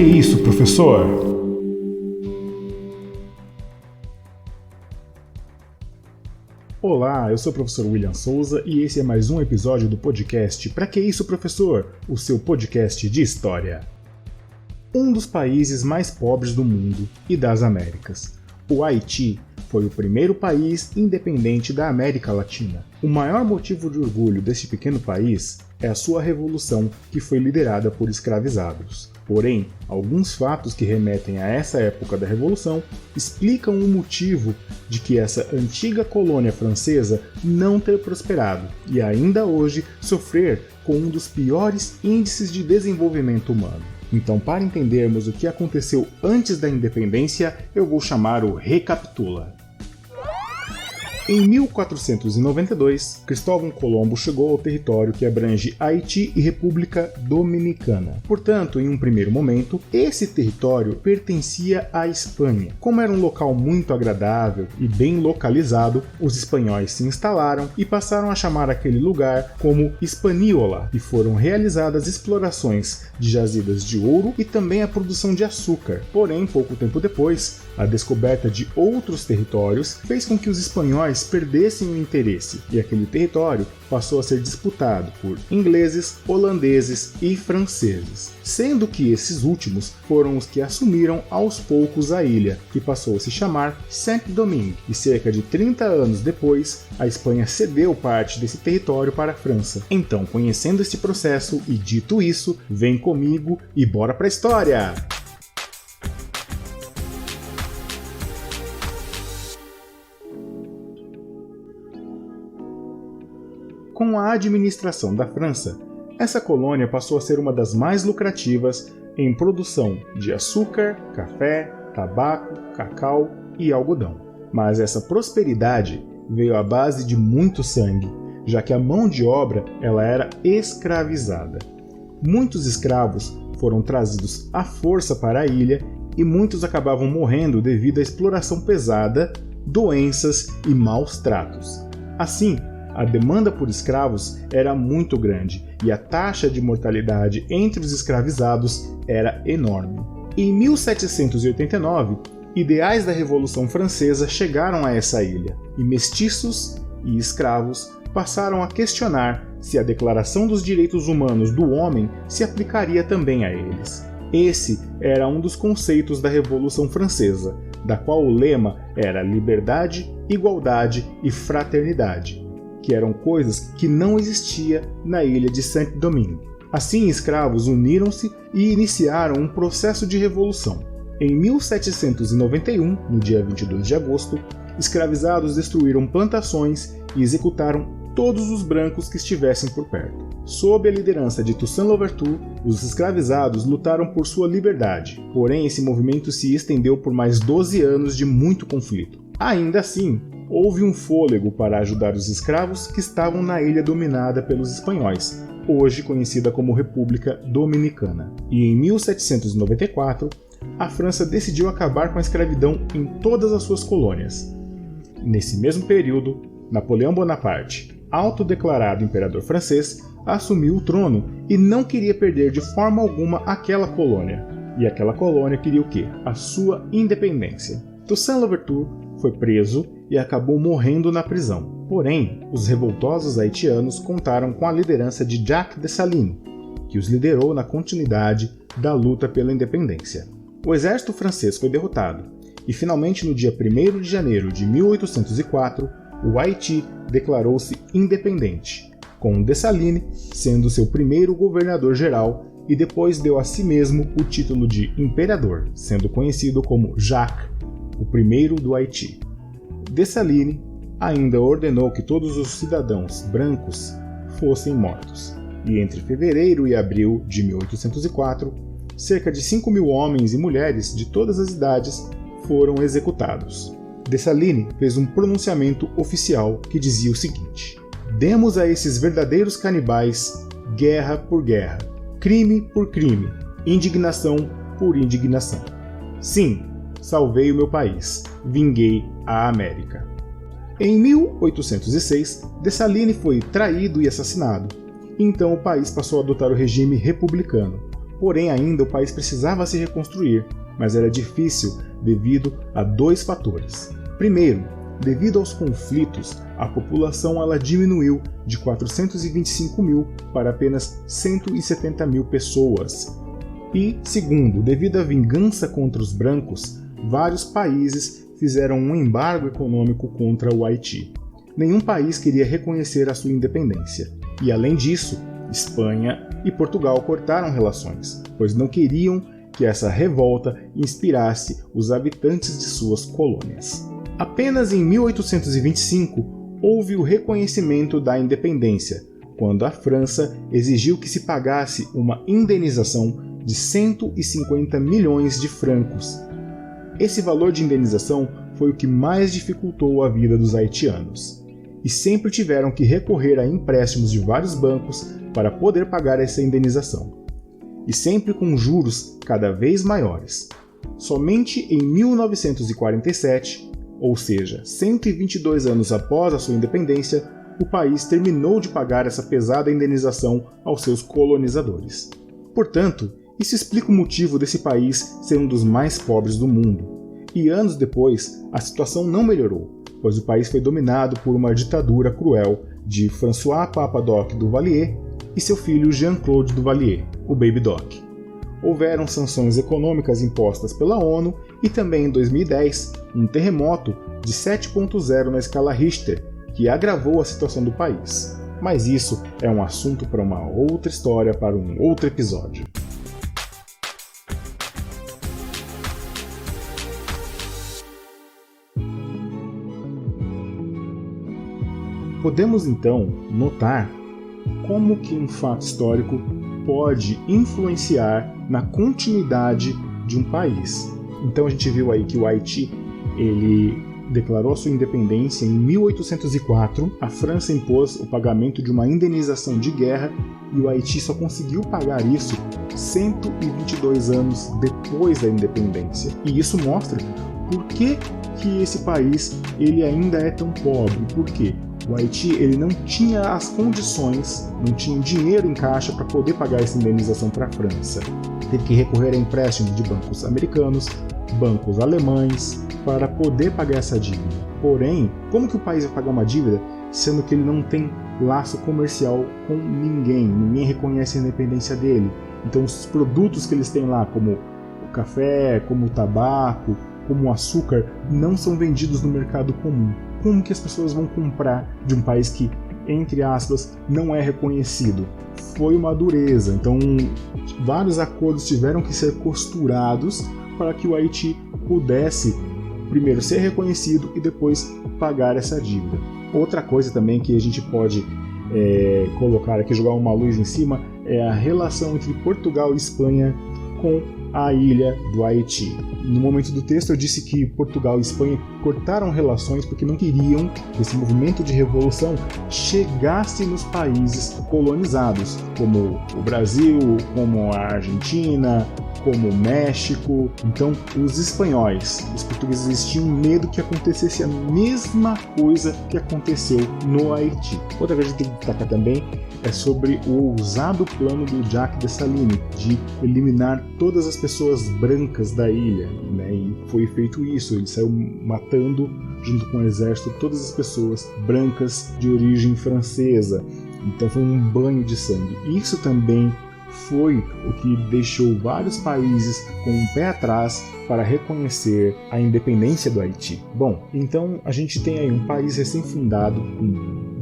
que isso, professor? Olá, eu sou o professor William Souza e esse é mais um episódio do podcast Pra que isso, professor? O seu podcast de história. Um dos países mais pobres do mundo e das Américas, o Haiti, foi o primeiro país independente da América Latina. O maior motivo de orgulho deste pequeno país é a sua revolução, que foi liderada por escravizados. Porém, alguns fatos que remetem a essa época da Revolução explicam o motivo de que essa antiga colônia francesa não ter prosperado e ainda hoje sofrer com um dos piores índices de desenvolvimento humano. Então, para entendermos o que aconteceu antes da independência, eu vou chamar o Recapitula. Em 1492, Cristóvão Colombo chegou ao território que abrange Haiti e República Dominicana. Portanto, em um primeiro momento, esse território pertencia à Espanha. Como era um local muito agradável e bem localizado, os espanhóis se instalaram e passaram a chamar aquele lugar como Hispaniola, e foram realizadas explorações de jazidas de ouro e também a produção de açúcar. Porém, pouco tempo depois, a descoberta de outros territórios fez com que os espanhóis perdessem o interesse, e aquele território passou a ser disputado por ingleses, holandeses e franceses, sendo que esses últimos foram os que assumiram aos poucos a ilha, que passou a se chamar Saint-Domingue, e cerca de 30 anos depois, a Espanha cedeu parte desse território para a França. Então, conhecendo este processo e dito isso, vem comigo e bora pra história! Com a administração da França, essa colônia passou a ser uma das mais lucrativas em produção de açúcar, café, tabaco, cacau e algodão. Mas essa prosperidade veio à base de muito sangue, já que a mão de obra ela era escravizada. Muitos escravos foram trazidos à força para a ilha e muitos acabavam morrendo devido à exploração pesada, doenças e maus tratos. Assim, a demanda por escravos era muito grande e a taxa de mortalidade entre os escravizados era enorme. Em 1789, ideais da Revolução Francesa chegaram a essa ilha e mestiços e escravos passaram a questionar se a Declaração dos Direitos Humanos do Homem se aplicaria também a eles. Esse era um dos conceitos da Revolução Francesa, da qual o lema era liberdade, igualdade e fraternidade, que eram coisas que não existia na ilha de Saint-Domingue. Assim, escravos uniram-se e iniciaram um processo de revolução. Em 1791, no dia 22 de agosto, escravizados destruíram plantações e executaram todos os brancos que estivessem por perto. Sob a liderança de Toussaint Louverture, os escravizados lutaram por sua liberdade, porém esse movimento se estendeu por mais 12 anos de muito conflito. Ainda assim, houve um fôlego para ajudar os escravos que estavam na ilha dominada pelos espanhóis, hoje conhecida como República Dominicana. E em 1794, a França decidiu acabar com a escravidão em todas as suas colônias. Nesse mesmo período, Napoleão Bonaparte, autodeclarado imperador francês, assumiu o trono e não queria perder de forma alguma aquela colônia. E aquela colônia queria o quê? A sua independência. Toussaint Louverture foi preso e acabou morrendo na prisão. Porém, os revoltosos haitianos contaram com a liderança de Jacques Dessalines, que os liderou na continuidade da luta pela independência. O exército francês foi derrotado, e finalmente no dia 1º de janeiro de 1804, o Haiti declarou-se independente, com Dessalines sendo seu primeiro governador-geral e depois deu a si mesmo o título de imperador, sendo conhecido como Jacques, o primeiro do Haiti. Dessalines ainda ordenou que todos os cidadãos brancos fossem mortos, e entre fevereiro e abril de 1804, cerca de 5.000 homens e mulheres de todas as idades foram executados. Dessalines fez um pronunciamento oficial que dizia o seguinte: "Demos a esses verdadeiros canibais guerra por guerra, crime por crime, indignação por indignação. Sim, salvei o meu país, vinguei a América." Em 1806, Dessalines foi traído e assassinado. Então o país passou a adotar o regime republicano, Porém, ainda o país precisava se reconstruir, mas era difícil devido a 2 fatores. Primeiro, devido aos conflitos, a população ela diminuiu de 425 mil para apenas 170 mil pessoas. E, segundo, devido à vingança contra os brancos, vários países fizeram um embargo econômico contra o Haiti. Nenhum país queria reconhecer a sua independência. E, além disso, Espanha e Portugal cortaram relações, pois não queriam que essa revolta inspirasse os habitantes de suas colônias. Apenas em 1825 houve o reconhecimento da independência, quando a França exigiu que se pagasse uma indenização de 150 milhões de francos. Esse valor de indenização foi o que mais dificultou a vida dos haitianos, e sempre tiveram que recorrer a empréstimos de vários bancos para poder pagar essa indenização, e sempre com juros cada vez maiores. Somente em 1947, ou seja, 122 anos após a sua independência, o país terminou de pagar essa pesada indenização aos seus colonizadores. Portanto, isso explica o motivo desse país ser um dos mais pobres do mundo. E anos depois, a situação não melhorou, pois o país foi dominado por uma ditadura cruel de François Papa-Doc Duvalier e seu filho Jean-Claude Duvalier, o Baby Doc. Houveram sanções econômicas impostas pela ONU e também em 2010, um terremoto de 7.0 na escala Richter, que agravou a situação do país. Mas isso é um assunto para uma outra história, para um outro episódio. Podemos então notar como que um fato histórico pode influenciar na continuidade de um país. Então a gente viu aí que o Haiti, ele declarou sua independência em 1804, a França impôs o pagamento de uma indenização de guerra e o Haiti só conseguiu pagar isso 122 anos depois da independência. E isso mostra por que esse país ele ainda é tão pobre. Por quê? O Haiti ele não tinha as condições, não tinha dinheiro em caixa para poder pagar essa indenização para a França. Teve que recorrer a empréstimos de bancos americanos, bancos alemães, para poder pagar essa dívida. Porém, como que o país vai pagar uma dívida sendo que ele não tem laço comercial com ninguém? Ninguém reconhece a independência dele. Então os produtos que eles têm lá, como o café, como o tabaco, como o açúcar, não são vendidos no mercado comum. Como que as pessoas vão comprar de um país que, entre aspas, não é reconhecido? Foi uma dureza. Então, vários acordos tiveram que ser costurados para que o Haiti pudesse primeiro ser reconhecido e depois pagar essa dívida. Outra coisa também que a gente pode colocar aqui, jogar uma luz em cima, é a relação entre Portugal e Espanha com a ilha do Haiti. No momento do texto eu disse que Portugal e Espanha cortaram relações porque não queriam que esse movimento de revolução chegasse nos países colonizados, como o Brasil, como a Argentina, como o México. Então, os espanhóis, os portugueses, eles tinham medo que acontecesse a mesma coisa que aconteceu no Haiti. Outra coisa que a gente tem que destacar também é sobre o ousado plano do Jacques Dessalines de eliminar todas as pessoas brancas da ilha, né? E foi feito isso, ele saiu matando, junto com o exército, todas as pessoas brancas de origem francesa. Então foi um banho de sangue. Isso também foi o que deixou vários países com um pé atrás para reconhecer a independência do Haiti. Bom, então a gente tem aí um país recém-fundado, com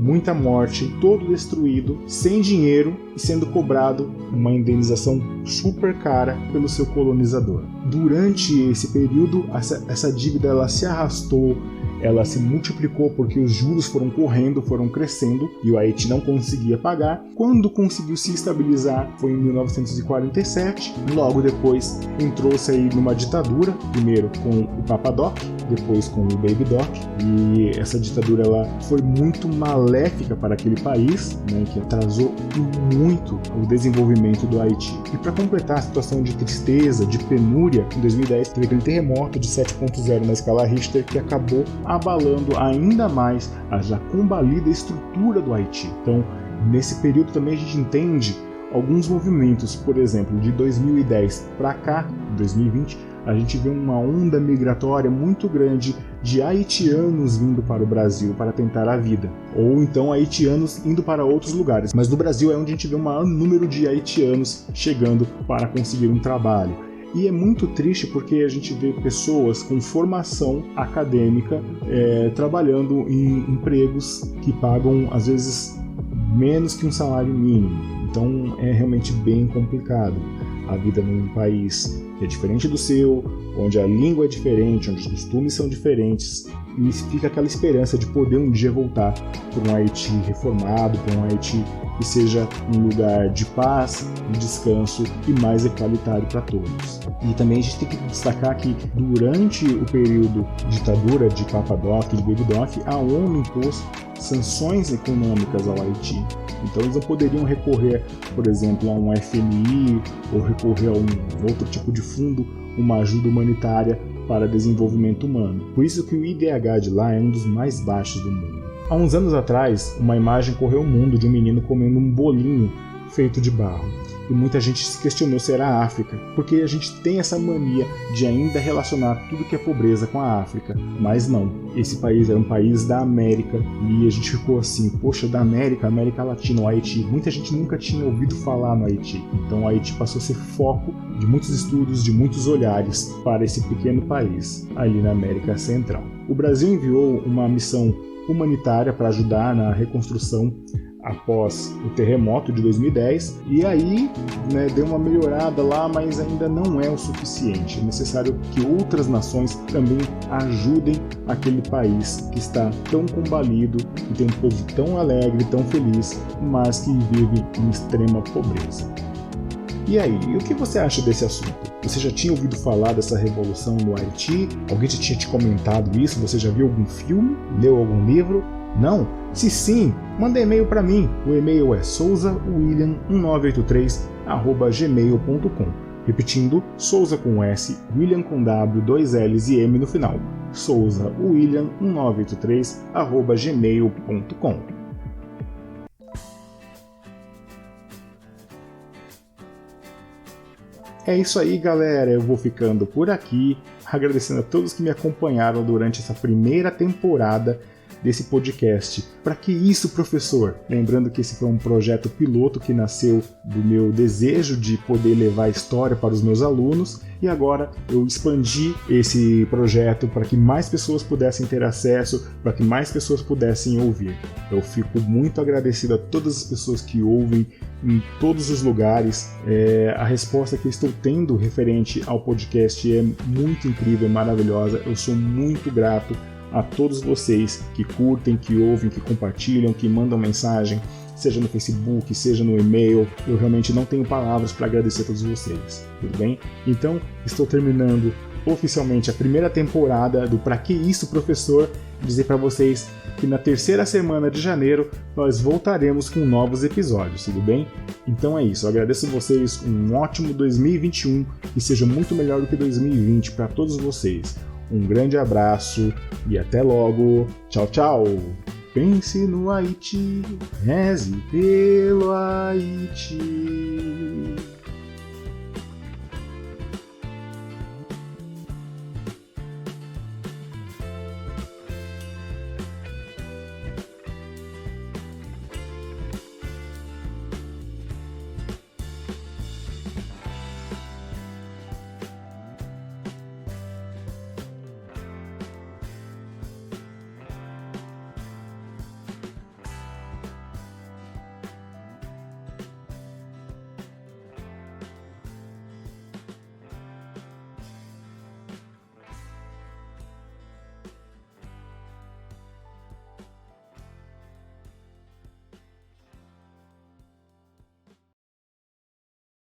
muita morte, todo destruído, sem dinheiro e sendo cobrado uma indenização super cara pelo seu colonizador. Durante esse período, essa dívida ela se arrastou, ela se multiplicou porque os juros foram correndo, foram crescendo e o Haiti não conseguia pagar. Quando conseguiu se estabilizar foi em 1947. Logo depois entrou-se aí numa ditadura, primeiro com o Papa-Doc, depois com o Baby Doc, e essa ditadura ela foi muito maléfica para aquele país, né, que atrasou muito o desenvolvimento do Haiti. E para completar a situação de tristeza, de penúria, em 2010 teve aquele terremoto de 7.0 na escala Richter que acabou abalando ainda mais a já combalida estrutura do Haiti. Então, nesse período também a gente entende alguns movimentos, por exemplo, de 2010 para cá, 2020, a gente vê uma onda migratória muito grande de haitianos vindo para o Brasil para tentar a vida, ou então haitianos indo para outros lugares. Mas no Brasil é onde a gente vê o maior número de haitianos chegando para conseguir um trabalho. E é muito triste porque a gente vê pessoas com formação acadêmica trabalhando em empregos que pagam, às vezes, menos que um salário mínimo. Então é realmente bem complicado a vida num país que é diferente do seu, onde a língua é diferente, onde os costumes são diferentes, e fica aquela esperança de poder um dia voltar para um Haiti reformado, para um Haiti que seja um lugar de paz, de descanso e mais equalitário para todos. E também a gente tem que destacar que durante o período de ditadura de Papa Doc e de Baby Doc, a ONU impôs sanções econômicas ao Haiti. Então eles não poderiam recorrer, por exemplo, a um FMI ou recorrer a um outro tipo de fundo, uma ajuda humanitária para desenvolvimento humano. Por isso que o IDH de lá é um dos mais baixos do mundo. Há uns anos atrás, uma imagem correu o mundo de um menino comendo um bolinho feito de barro. E muita gente se questionou se era a África, porque a gente tem essa mania de ainda relacionar tudo que é pobreza com a África. Mas não, esse país era um país da América e a gente ficou assim, poxa, da América, América Latina, o Haiti. Muita gente nunca tinha ouvido falar no Haiti. Então o Haiti passou a ser foco de muitos estudos, de muitos olhares para esse pequeno país ali na América Central. O Brasil enviou uma missão humanitária para ajudar na reconstrução após o terremoto de 2010, e aí deu uma melhorada lá, mas ainda não é o suficiente. É necessário que outras nações também ajudem aquele país que está tão combalido, que tem um povo tão alegre, tão feliz, mas que vive em extrema pobreza. E aí, o que você acha desse assunto? Você já tinha ouvido falar dessa revolução no Haiti? Alguém já tinha te comentado isso? Você já viu algum filme? Leu algum livro? Não? Se sim, manda e-mail para mim. O e-mail é souzawilliam1983@gmail.com. Repetindo, Souza com S, William com W, 2 L's e M no final. souzawilliam1983@gmail.com. É isso aí, galera. Eu vou ficando por aqui, agradecendo a todos que me acompanharam durante essa primeira temporada desse podcast. Para que isso, professor? Lembrando que esse foi um projeto piloto que nasceu do meu desejo de poder levar a história para os meus alunos, e agora eu expandi esse projeto para que mais pessoas pudessem ter acesso, para que mais pessoas pudessem ouvir. Eu fico muito agradecido a todas as pessoas que ouvem em todos os lugares. A resposta que eu estou tendo referente ao podcast é muito incrível, maravilhosa. Eu sou muito grato a todos vocês que curtem, que ouvem, que compartilham, que mandam mensagem, seja no Facebook, seja no e-mail. Eu realmente não tenho palavras para agradecer a todos vocês, tudo bem? Então, estou terminando oficialmente a primeira temporada do Pra Que Isso, Professor? Dizer para vocês que na terceira semana de janeiro nós voltaremos com novos episódios, tudo bem? Então é isso, eu agradeço a vocês, um ótimo 2021 e seja muito melhor do que 2020 para todos vocês. Um grande abraço e até logo. Tchau, tchau. Pense no Haiti, reze pelo Haiti.